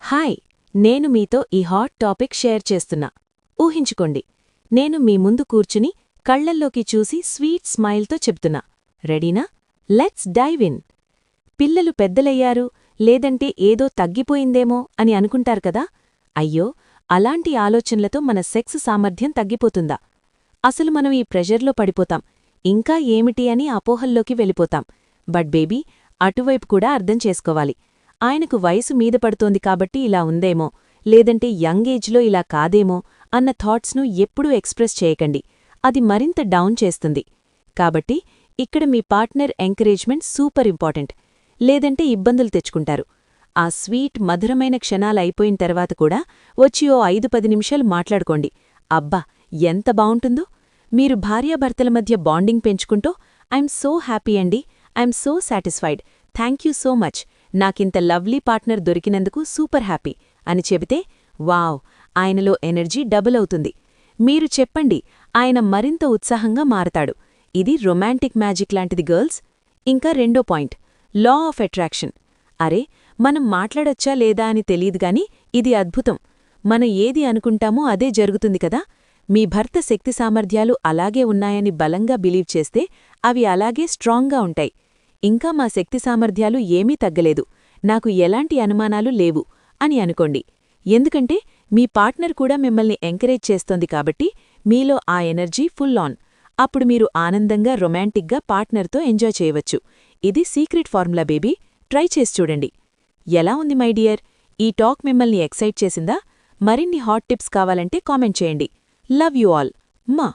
Hi, నేను మీతో ఈ హాట్ టాపిక్ షేర్ చేస్తున్నా. ఊహించుకోండి, నేను మీ ముందు కూర్చుని కళ్లల్లోకి చూసి స్వీట్ స్మైల్తో చెప్తున్నా. రెడీనా? Let's dive in. పిల్లలు పెద్దలయ్యారు, లేదంటే ఏదో తగ్గిపోయిందేమో అని అనుకుంటారు కదా. అయ్యో, అలాంటి ఆలోచనలతో మన సెక్స్ సామర్థ్యం తగ్గిపోతుందా? అసలు మనం ఈ ప్రెషర్లో పడిపోతాం, ఇంకా ఏమిటి అని అపోహల్లోకి వెళ్ళిపోతాం. బట్ బేబీ, అటువైపు కూడా అర్థం చేసుకోవాలి. ఆయనకు వయసు మీద పడుతోంది కాబట్టి ఇలా ఉందేమో, లేదంటే యంగ్ ఏజ్లో ఇలా కాదేమో అన్న థాట్స్ను ఎప్పుడూ ఎక్స్ప్రెస్ చేయకండి. అది మరింత డౌన్ చేస్తుంది. కాబట్టి ఇక్కడ మీ పార్ట్నర్ ఎంకరేజ్మెంట్ సూపర్ ఇంపార్టెంట్. లేదంటే ఇబ్బందులు తెచ్చుకుంటారు. ఆ స్వీట్ మధురమైన క్షణాలయిపోయిన తర్వాత కూడా వచ్చి ఓ 5-10 నిమిషాలు మాట్లాడుకోండి. అబ్బా, ఎంత బావుంటుందో! మీరు భార్యాభర్తల మధ్య బాండింగ్ పెంచుకుంటూ ఐఎమ్ సో హ్యాపీ అండి, I'm so satisfied, thank you so much, నాకింత లవ్లీ పార్ట్నర్ దొరికినందుకు సూపర్ హ్యాపీ అని చెబితే వావ్, ఆయనలో ఎనర్జీ డబుల్ అవుతుంది. మీరు చెప్పండి, ఆయన మరింత ఉత్సాహంగా మారతాడు. ఇది రొమాంటిక్ మ్యాజిక్ లాంటిది గర్ల్స్. ఇంకా రెండో పాయింట్, లా ఆఫ్ అట్రాక్షన్. అరే, మనం మాట్లాడొచ్చా లేదా అని తెలీదుగాని ఇది అద్భుతం. మనం ఏది అనుకుంటామో అదే జరుగుతుంది కదా. మీ భర్త శక్తి సామర్థ్యాలు అలాగే ఉన్నాయని బలంగా బిలీవ్ చేస్తే అవి అలాగే స్ట్రాంగ్గా ఉంటాయి. ఇంకా మా శక్తి సామర్థ్యాలు ఏమీ తగ్గలేదు, నాకు ఎలాంటి అనుమానాలు లేవు అని అనుకోండి. ఎందుకంటే మీ పార్ట్నర్ కూడా మిమ్మల్ని ఎంకరేజ్ చేస్తోంది కాబట్టి మీలో ఆ ఎనర్జీ ఫుల్ ఆన్. అప్పుడు మీరు ఆనందంగా రొమాంటిక్గా పార్ట్నర్తో ఎంజాయ్ చేయవచ్చు. ఇది సీక్రెట్ ఫార్ములా బేబీ, ట్రై చేసి చూడండి. ఎలా ఉంది మై డియర్? ఈ టాక్ మిమ్మల్ని ఎక్సైట్ చేసిందా? మరిన్ని హాట్ టిప్స్ కావాలంటే కామెంట్ చేయండి. Love you all. మా